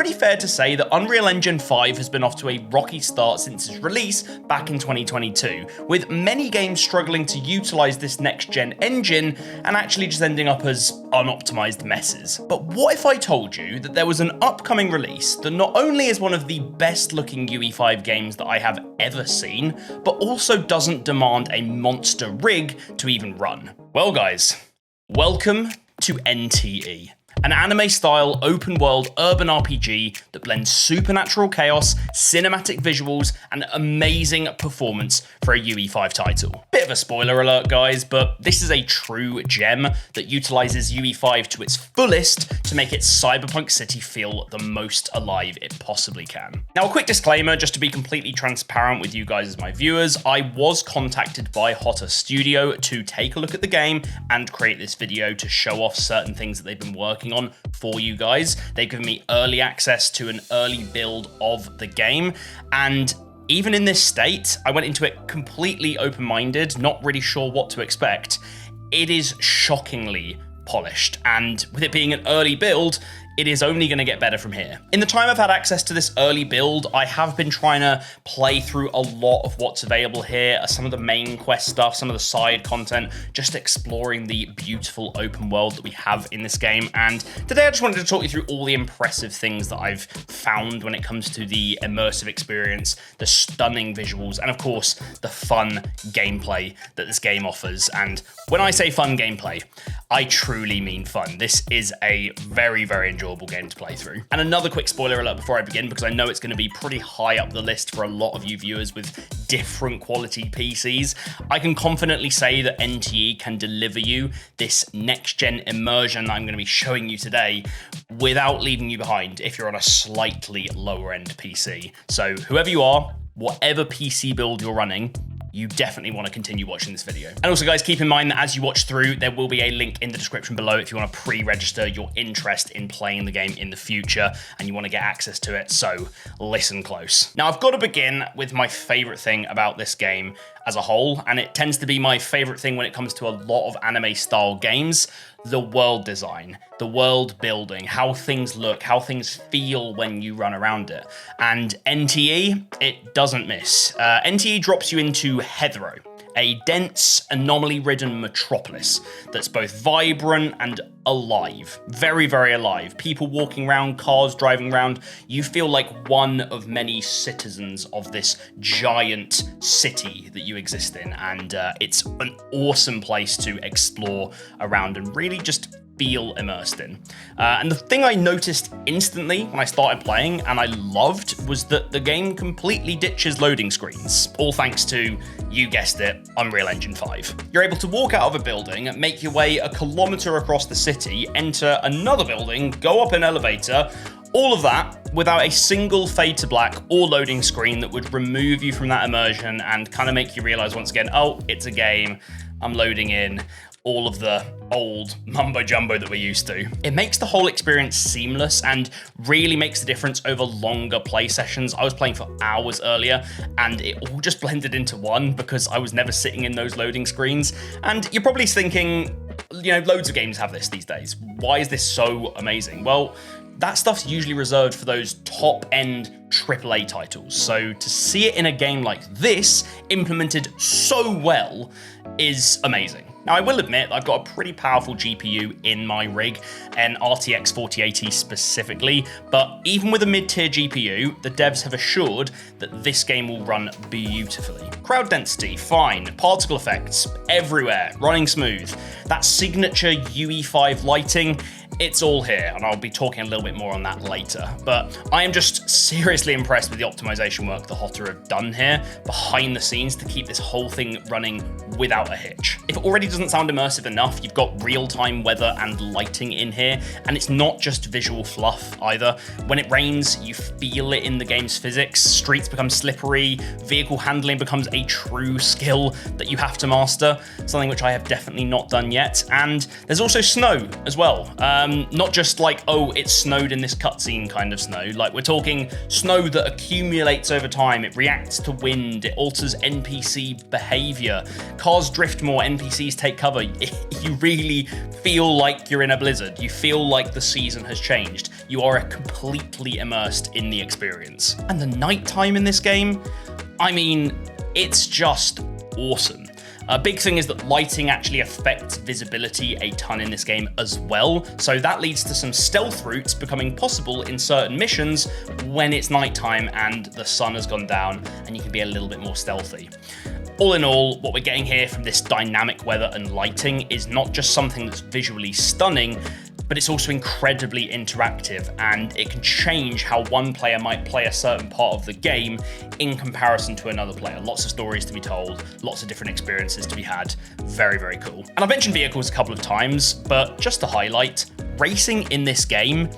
pretty fair to say that Unreal Engine 5 has been off to a rocky start since its release back in 2022, with many games struggling to utilize this next-gen engine and actually just ending up as unoptimized messes. But what if I told you that there was an upcoming release that not only is one of the best-looking UE5 games that I have ever seen, but also doesn't demand a monster rig to even run? Well, guys, welcome to NTE, an anime-style open-world urban RPG that blends supernatural chaos, cinematic visuals, and amazing performance for a UE5 title. Bit of a spoiler alert, guys, but this is a true gem that utilizes UE5 to its fullest to make its cyberpunk city feel the most alive it possibly can. Now, a quick disclaimer, just to be completely transparent with you guys as my viewers, I was contacted by Hotter Studio to take a look at the game and create this video to show off certain things that they've been working on for you guys. They've given me early access to an early build of the game, and even in this state, I went into it completely open-minded, not really sure what to expect. It is shockingly polished, and with it being an early build, it is only going to get better from here. In the time I've had access to this early build, I have been trying to play through a lot of what's available here, some of the main quest stuff, some of the side content, just exploring the beautiful open world that we have in this game. And today I just wanted to talk you through all the impressive things that I've found when it comes to the immersive experience, the stunning visuals, and of course, the fun gameplay that this game offers. And when I say fun gameplay, I truly mean fun. This is a very, very enjoyable game to play through. And another quick spoiler alert before I begin, because I know it's going to be pretty high up the list for a lot of you viewers with different quality PCs. I can confidently say that NTE can deliver you this next-gen immersion that I'm going to be showing you today without leaving you behind if you're on a slightly lower-end PC. So whoever you are, whatever PC build you're running, you definitely want to continue watching this video. And also, guys, keep in mind that as you watch through, there will be a link in the description below if you want to pre-register your interest in playing the game in the future and you want to get access to it, so listen close. Now, I've got to begin with my favorite thing about this game as a whole, and it tends to be my favorite thing when it comes to a lot of anime-style games: the world design, the world building, how things look, how things feel when you run around it. And NTE, it doesn't miss. NTE drops you into Heathrow, a dense, anomaly-ridden metropolis that's both vibrant and alive. Very, very alive. People walking around, cars driving around. You feel like one of many citizens of this giant city that you exist in, and it's an awesome place to explore around and really just feel immersed in. And the thing I noticed instantly when I started playing, and I loved, was that the game completely ditches loading screens, all thanks to, you guessed it, Unreal Engine 5. You're able to walk out of a building, make your way a kilometer across the city, enter another building, go up an elevator, all of that without a single fade to black or loading screen that would remove you from that immersion and kind of make you realize once again, oh, it's a game, I'm loading in. All of the old mumbo jumbo that we're used to. It makes the whole experience seamless and really makes the difference over longer play sessions. I was playing for hours earlier and it all just blended into one because I was never sitting in those loading screens. And you're probably thinking, you know, loads of games have this these days. Why is this so amazing? Well, that stuff's usually reserved for those top-end AAA titles. So to see it in a game like this, implemented so well, is amazing. Now, I will admit I've got a pretty powerful GPU in my rig, an RTX 4080 specifically, but even with a mid-tier GPU, the devs have assured that this game will run beautifully. Crowd density, fine. Particle effects, everywhere, running smooth. That signature UE5 lighting, it's all here, and I'll be talking a little bit more on that later. But I am just seriously impressed with the optimization work the Hotter have done here behind the scenes to keep this whole thing running without a hitch. If it already doesn't sound immersive enough, you've got real-time weather and lighting in here, and it's not just visual fluff either. When it rains, you feel it in the game's physics. Streets become slippery, vehicle handling becomes a true skill that you have to master, something which I have definitely not done yet. And there's also snow as well. Not just like, oh, it snowed in this cutscene kind of snow. Like, we're talking snow that accumulates over time. It reacts to wind. It alters NPC behavior. Cars drift more. NPCs take cover. You really feel like you're in a blizzard. You feel like the season has changed. you are completely immersed in the experience. And the nighttime in this game, I mean, it's just awesome. A big thing is that lighting actually affects visibility a ton in this game as well, so that leads to some stealth routes becoming possible in certain missions when it's nighttime and the sun has gone down and you can be a little bit more stealthy. All in all, what we're getting here from this dynamic weather and lighting is not just something that's visually stunning, but it's also incredibly interactive, and it can change how one player might play a certain part of the game in comparison to another player. Lots of stories to be told, lots of different experiences to be had. Very, very cool. And I've mentioned vehicles a couple of times, but just to highlight, racing in this game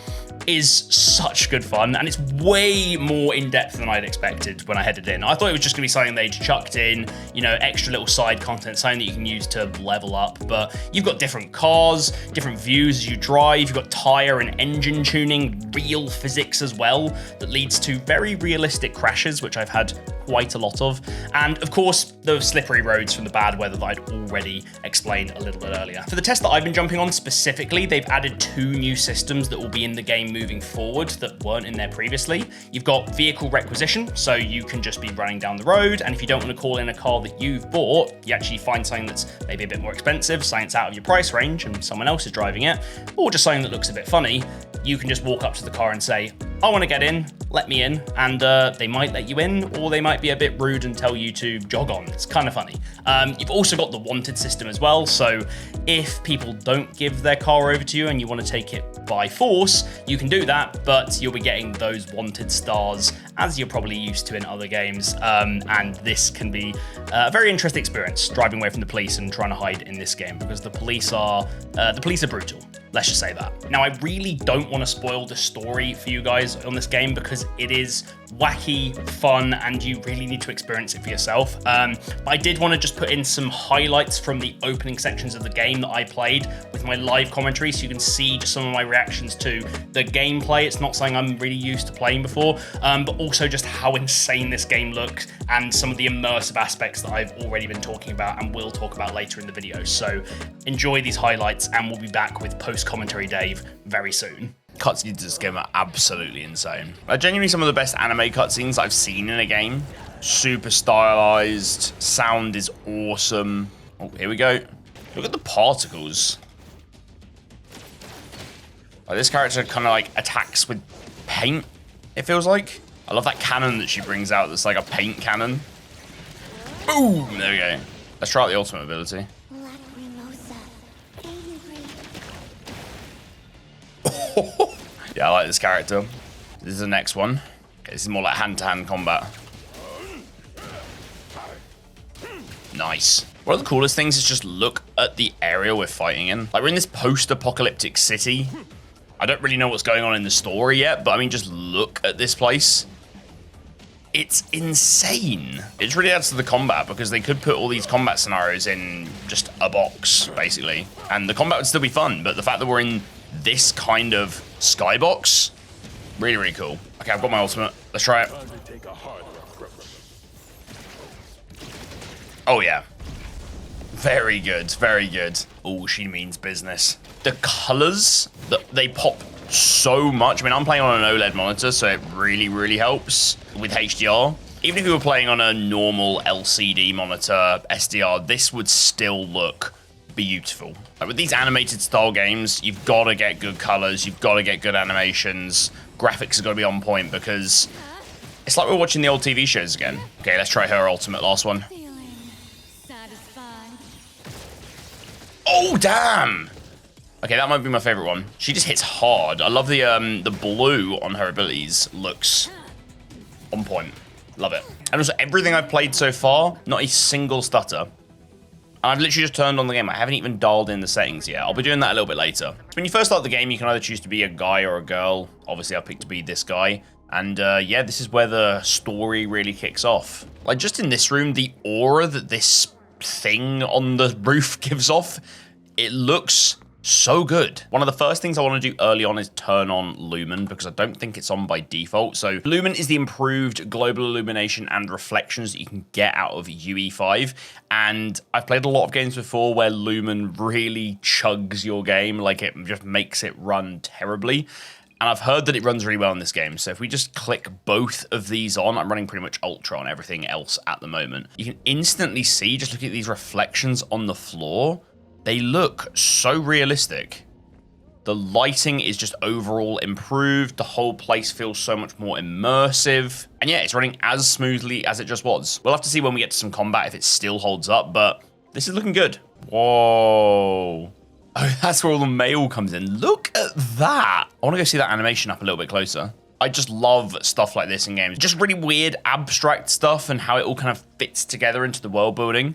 is such good fun, and it's way more in-depth than I'd expected when I headed in. I thought it was just gonna be something they chucked in, you know, extra little side content, something that you can use to level up, but you've got different cars, different views as you drive, you've got tire and engine tuning, real physics as well, that leads to very realistic crashes, which I've had quite a lot of, and of course, the slippery roads from the bad weather that I'd already explained a little bit earlier. For the test that I've been jumping on specifically, they've added 2 new systems that will be in the game moving forward that weren't in there previously. You've got vehicle requisition, so you can just be running down the road, and if you don't want to call in a car that you've bought, you actually find something that's maybe a bit more expensive, something that's out of your price range and someone else is driving it, or just something that looks a bit funny. You can just walk up to the car and say, I want to get in, let me in, and they might let you in, or they might be a bit rude and tell you to jog on. It's kind of funny. You've also got the wanted system as well, so if people don't give their car over to you and you want to take it by force, you can do that, but you'll be getting those wanted stars as you're probably used to in other games, and this can be a very interesting experience, driving away from the police and trying to hide in this game, because the police are brutal. Let's just say that. Now, I really don't want to spoil the story for you guys on this game because it is wacky, fun, and you really need to experience it for yourself. But I did want to just put in some highlights from the opening sections of the game that I played with my live commentary, so you can see just some of my reactions to the gameplay. It's not something I'm really used to playing before, but also just how insane this game looks and some of the immersive aspects that I've already been talking about and will talk about later in the video. So enjoy these highlights, and we'll be back with post-commentary Dave very soon. Cutscenes in this game are absolutely insane. Genuinely some of the best anime cutscenes I've seen in a game. Super stylized, sound is awesome. Oh, here we go. Look at the particles. Like, this character kind of like attacks with paint, it feels like. I love that cannon that she brings out that's like a paint cannon. Boom! There we go. Let's try out the ultimate ability. Yeah, I like this character. This is the next one. Okay, this is more like hand-to-hand combat. Nice. One of the coolest things is just look at the area we're fighting in. Like, we're in this post-apocalyptic city. I don't really know what's going on in the story yet, but I mean, just look at this place. It's insane. It really adds to the combat, because they could put all these combat scenarios in just a box, basically. And the combat would still be fun, but the fact that we're in this kind of skybox, really, really cool. Okay, I've got my ultimate. Let's try it. Oh, yeah. Very good, very good. Oh, she means business. The colors, they pop so much. I mean, I'm playing on an OLED monitor, so it really, really helps with HDR. Even if you were playing on a normal LCD monitor, SDR, this would still look beautiful. Like, with these animated style games, you've got to get good colors, you've got to get good animations, graphics have got to be on point, because it's like we're watching the old TV shows again. Okay, let's try her ultimate, last one. Oh, damn! Okay, that might be my favorite one. She just hits hard. I love the blue on her abilities. Looks on point. Love it. And also, everything I've played so far, not a single stutter. I've literally just turned on the game. I haven't even dialed in the settings yet. I'll be doing that a little bit later. When you first start the game, you can either choose to be a guy or a girl. Obviously, I picked to be this guy. And yeah, this is where the story really kicks off. Like, just in this room, the aura that this thing on the roof gives off, it looks so good. One of the first things I want to do early on is turn on Lumen, because I don't think it's on by default. So Lumen is the improved global illumination and reflections that you can get out of UE5. And I've played a lot of games before where Lumen really chugs your game, like it just makes it run terribly. And I've heard that it runs really well in this game. So if we just click both of these on, I'm running pretty much Ultra on everything else at the moment. You can instantly see, just look at these reflections on the floor. They look so realistic. The lighting is just overall improved. The whole place feels so much more immersive. And yeah, it's running as smoothly as it just was. We'll have to see when we get to some combat if it still holds up, but this is looking good. Whoa. Oh, that's where all the mail comes in. Look at that. I want to go see that animation up a little bit closer. I just love stuff like this in games. Just really weird, abstract stuff and how it all kind of fits together into the world building.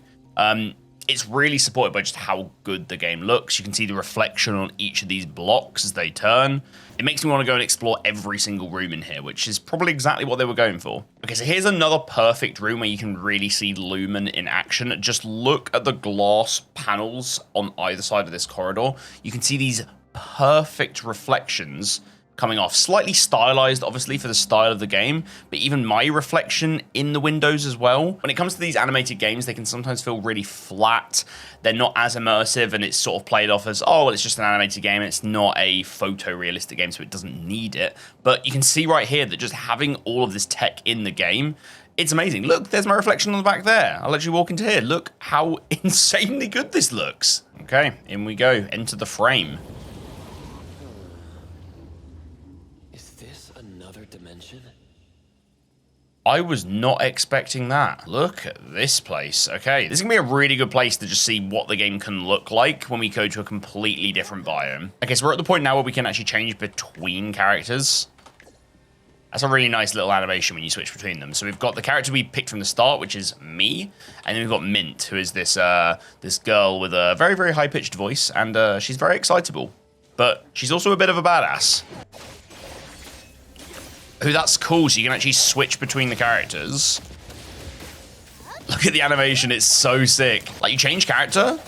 It's really supported by just how good the game looks. You can see the reflection on each of these blocks as they turn. It makes me want to go and explore every single room in here, which is probably exactly what they were going for. Okay, so here's another perfect room where you can really see Lumen in action. Just look at the glass panels on either side of this corridor. You can see these perfect reflections coming off. Slightly stylized, obviously, for the style of the game, but even my reflection in the windows as well. When it comes to these animated games, they can sometimes feel really flat. They're not as immersive, and it's sort of played off as, oh, well, it's just an animated game. It's not a photorealistic game, so it doesn't need it. But you can see right here that just having all of this tech in the game, it's amazing. Look, there's my reflection on the back there. I'll let you walk into here. Look how insanely good this looks. Okay, in we go. Enter the frame. I was not expecting that. Look at this place. Okay, this is gonna be a really good place to just see what the game can look like when we go to a completely different biome. Okay, so we're at the point now where we can actually change between characters. That's a really nice little animation when you switch between them. So we've got the character we picked from the start, which is me, and then we've got Mint, who is this this girl with a very, very high-pitched voice, and she's very excitable, but she's also a bit of a badass. Oh, that's cool, so you can actually switch between the characters. Look at the animation, it's so sick. Like, you change character,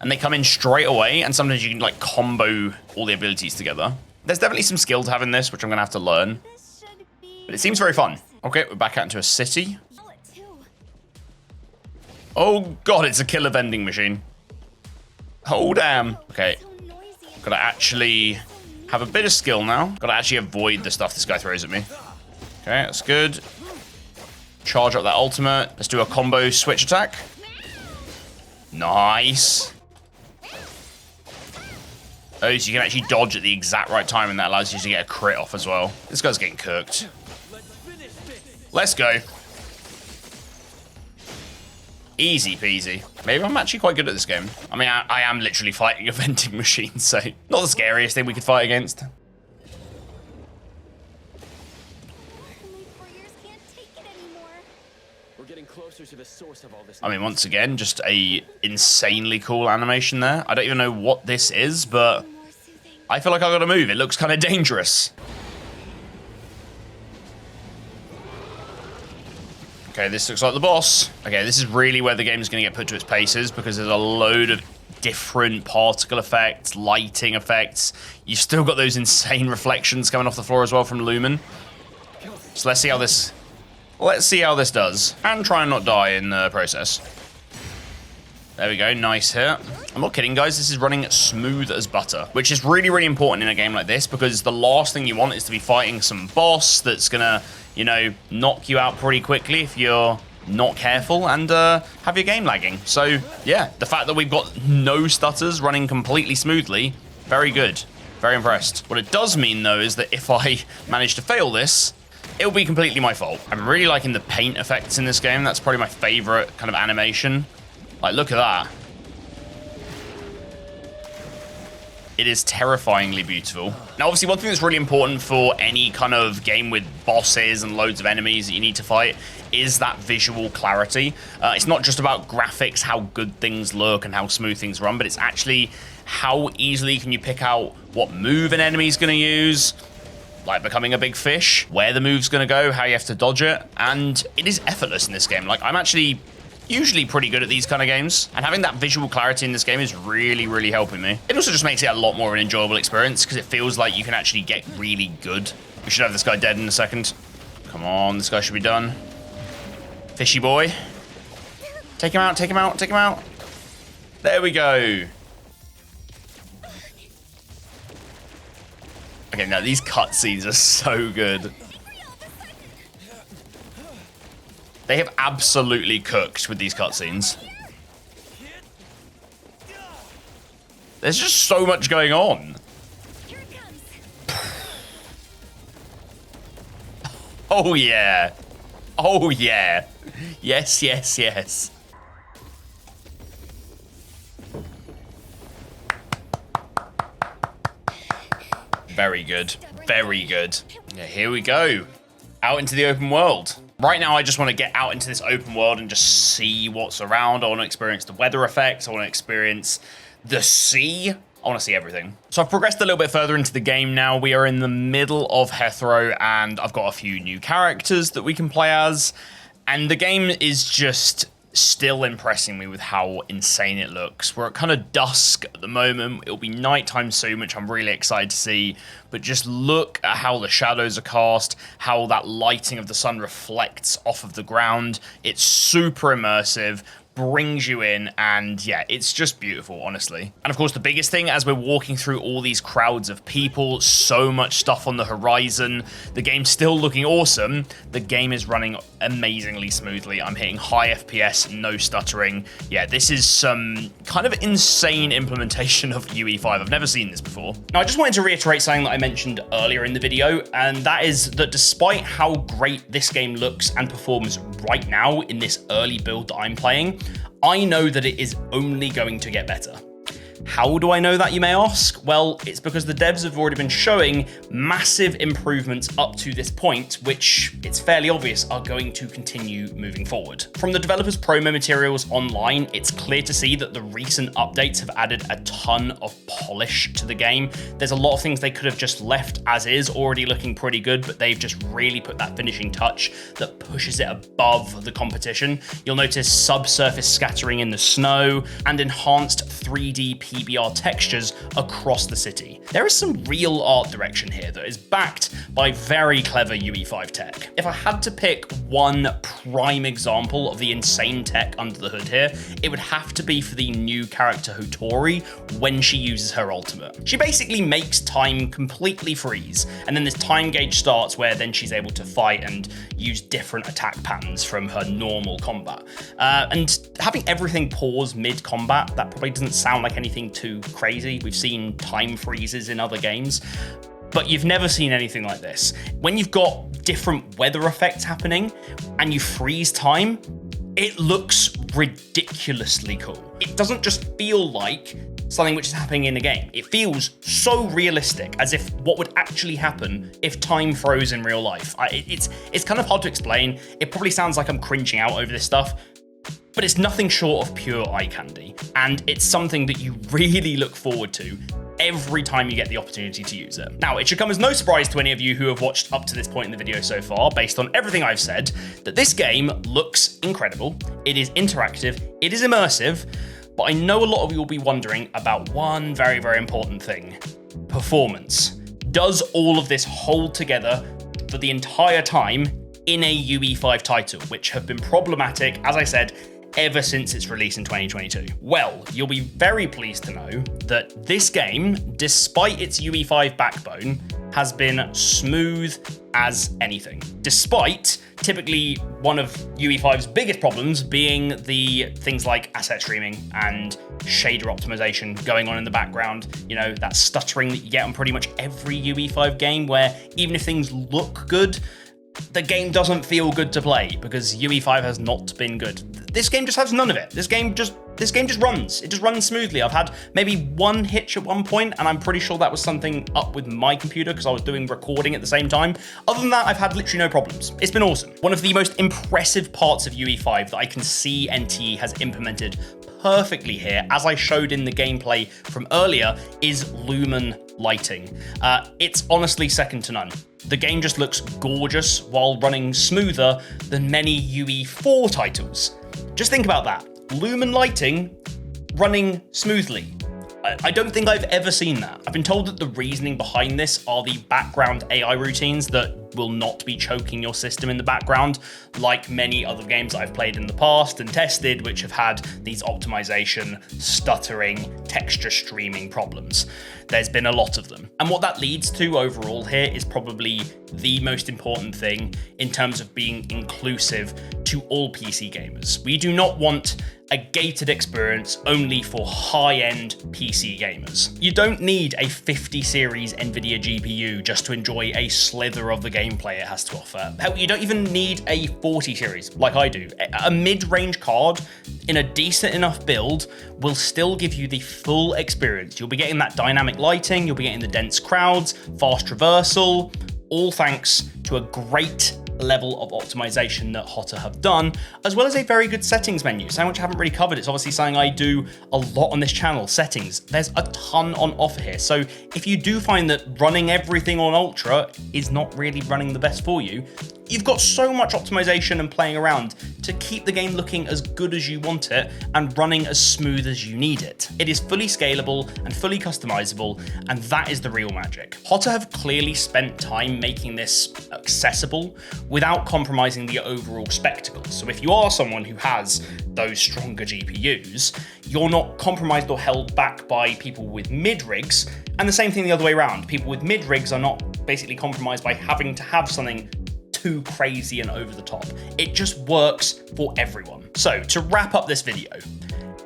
and they come in straight away, and sometimes you can, like, combo all the abilities together. There's definitely some skill to having this, which I'm gonna have to learn. But it seems very fun. Okay, we're back out into a city. Oh, God, it's a killer vending machine. Oh, damn. Okay, gotta actually have a bit of skill now. Gotta actually avoid the stuff this guy throws at me. Okay, that's good. Charge up that ultimate. Let's do a combo switch attack. Nice. Oh, so you can actually dodge at the exact right time, and that allows you to get a crit off as well. This guy's getting cooked. Let's go. Easy peasy. Maybe I'm actually quite good at this game. I mean, I am literally fighting a vending machine, so not the scariest thing we could fight against. I mean, once again, just a insanely cool animation there. I don't even know what this is, but I feel like I gotta move. It looks kind of dangerous. Okay, this looks like the boss. Okay, this is really where the game is going to get put to its paces because there's a load of different particle effects, lighting effects. You've still got those insane reflections coming off the floor as well from Lumen. So let's see how this does. And try and not die in the process. There we go, nice hit. I'm not kidding, guys, this is running smooth as butter, which is really, really important in a game like this because the last thing you want is to be fighting some boss that's gonna, you know, knock you out pretty quickly if you're not careful and have your game lagging. So, yeah, the fact that we've got no stutters running completely smoothly, very good. Very impressed. What it does mean, though, is that if I manage to fail this, it'll be completely my fault. I'm really liking the paint effects in this game. That's probably my favorite kind of animation. Like, look at that. It is terrifyingly beautiful. Now, obviously, one thing that's really important for any kind of game with bosses and loads of enemies that you need to fight is that visual clarity. It's not just about graphics, how good things look and how smooth things run, but it's actually how easily can you pick out what move an enemy's going to use, like becoming a big fish, where the move's going to go, how you have to dodge it, and it is effortless in this game. Like, I'm actually usually pretty good at these kind of games, and having that visual clarity in this game is really, really helping me. It also just makes it a lot more of an enjoyable experience because it feels like you can actually get really good. We should have this guy dead in a second. Come on, this guy should be done. Fishy boy. Take him out, take him out, take him out. There we go. Okay, now these cutscenes are so good. They have absolutely cooked with these cutscenes. There's just so much going on. Oh yeah. Oh yeah. Yes, yes, yes. Very good. Very good. Yeah, here we go. Out into the open world. Right now, I just want to get out into this open world and just see what's around. I want to experience the weather effects. I want to experience the sea. I want to see everything. So I've progressed a little bit further into the game now. We are in the middle of Heathrow, and I've got a few new characters that we can play as. And the game is just still impressing me with how insane it looks. We're at kind of dusk at the moment. It'll be nighttime soon, which I'm really excited to see. But just look at how the shadows are cast, how that lighting of the sun reflects off of the ground. It's super immersive, brings you in, and yeah, it's just beautiful, honestly. And of course, the biggest thing as we're walking through all these crowds of people, so much stuff on the horizon, the game's still looking awesome. The game is running amazingly smoothly. I'm hitting high FPS, no stuttering. Yeah, this is some kind of insane implementation of UE5. I've never seen this before. Now, I just wanted to reiterate something that I mentioned earlier in the video, and that is that despite how great this game looks and performs right now in this early build that I'm playing, I know that it is only going to get better. How do I know that, you may ask? Well, it's because the devs have already been showing massive improvements up to this point, which it's fairly obvious are going to continue moving forward. From the developers' promo materials online, it's clear to see that the recent updates have added a ton of polish to the game. There's a lot of things they could have just left as is, already looking pretty good, but they've just really put that finishing touch that pushes it above the competition. You'll notice subsurface scattering in the snow and enhanced 3D PBR textures across the city. There is some real art direction here that is backed by very clever UE5 tech. If I had to pick one prime example of the insane tech under the hood here, it would have to be for the new character Hutori when she uses her ultimate. She basically makes time completely freeze, and then this time gauge starts where then she's able to fight and use different attack patterns from her normal combat. And having everything pause mid-combat, that probably doesn't sound like anything too crazy. We've seen time freezes in other games, but you've never seen anything like this. When you've got different weather effects happening and you freeze time, it looks ridiculously cool. It doesn't just feel like something which is happening in a game. It feels so realistic, as if what would actually happen if time froze in real life. It's kind of hard to explain. It probably sounds like I'm cringing out over this stuff, but it's nothing short of pure eye candy, and it's something that you really look forward to every time you get the opportunity to use it. Now, it should come as no surprise to any of you who have watched up to this point in the video so far, based on everything I've said, that this game looks incredible, it is interactive, it is immersive, but I know a lot of you will be wondering about one very, very important thing: performance. Does all of this hold together for the entire time in a UE5 title, which have been problematic, as I said, ever since its release in 2022. Well, you'll be very pleased to know that this game, despite its UE5 backbone, has been smooth as anything. Despite typically one of UE5's biggest problems being the things like asset streaming and shader optimization going on in the background. You know, that stuttering that you get on pretty much every UE5 game, where even if things look good, the game doesn't feel good to play because UE5 has not been good. This game just has none of it. This game just runs. It just runs smoothly. I've had maybe one hitch at one point, and I'm pretty sure that was something up with my computer because I was doing recording at the same time. Other than that, I've had literally no problems. It's been awesome. One of the most impressive parts of UE5 that I can see NTE has implemented perfectly here, as I showed in the gameplay from earlier, is Lumen lighting. It's honestly second to none. The game just looks gorgeous while running smoother than many UE4 titles. Just think about that. Lumen lighting running smoothly. I don't think I've ever seen that. I've been told that the reasoning behind this are the background AI routines that will not be choking your system in the background, like many other games that I've played in the past and tested, which have had these optimization, stuttering, texture streaming problems. There's been a lot of them. And what that leads to overall here is probably the most important thing in terms of being inclusive to all PC gamers. We do not want a gated experience only for high-end PC gamers. You don't need a 50 series NVIDIA GPU just to enjoy a slither of the gameplay it has to offer. Hell, you don't even need a 40 series like I do. A mid-range card in a decent enough build will still give you the full experience. You'll be getting that dynamic lighting, you'll be getting the dense crowds, fast traversal, all thanks to a great level of optimization that Hotter have done, as well as a very good settings menu, something which I haven't really covered. It's obviously something I do a lot on this channel, settings. There's a ton on offer here. So if you do find that running everything on Ultra is not really running the best for you, you've got so much optimization and playing around to keep the game looking as good as you want it and running as smooth as you need it. It is fully scalable and fully customizable, and that is the real magic. Hotter have clearly spent time making this accessible without compromising the overall spectacle. So if you are someone who has those stronger GPUs, you're not compromised or held back by people with mid rigs, and the same thing the other way around. People with mid rigs are not basically compromised by having to have something too crazy and over the top. It just works for everyone. So to wrap up this video,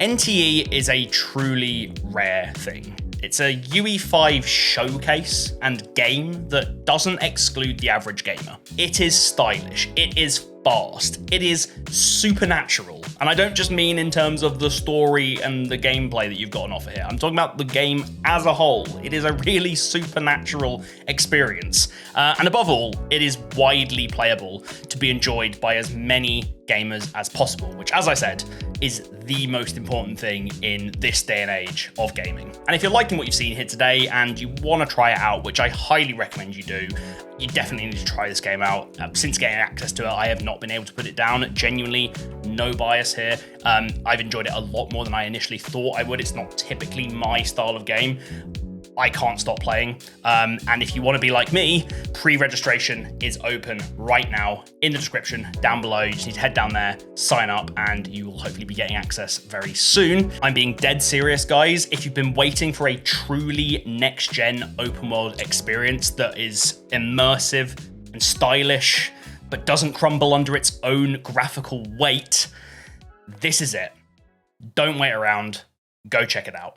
NTE is a truly rare thing. It's a UE5 showcase and game that doesn't exclude the average gamer. It is stylish, it is fast, it is supernatural. And I don't just mean in terms of the story and the gameplay that you've got on offer here. I'm talking about the game as a whole. It is a really supernatural experience. And above all, it is widely playable to be enjoyed by as many gamers as possible, which, as I said, is the most important thing in this day and age of gaming. And if you're liking what you've seen here today and you want to try it out, which I highly recommend you do, you definitely need to try this game out. Since getting access to it, I have not been able to put it down. Genuinely, no bias here. I've enjoyed it a lot more than I initially thought I would. It's not typically my style of game. I can't stop playing. And if you want to be like me, pre-registration is open right now in the description down below. You just need to head down there, sign up, and you will hopefully be getting access very soon. I'm being dead serious, guys. If you've been waiting for a truly next-gen open world experience that is immersive and stylish, but doesn't crumble under its own graphical weight, this is it. Don't wait around. Go check it out.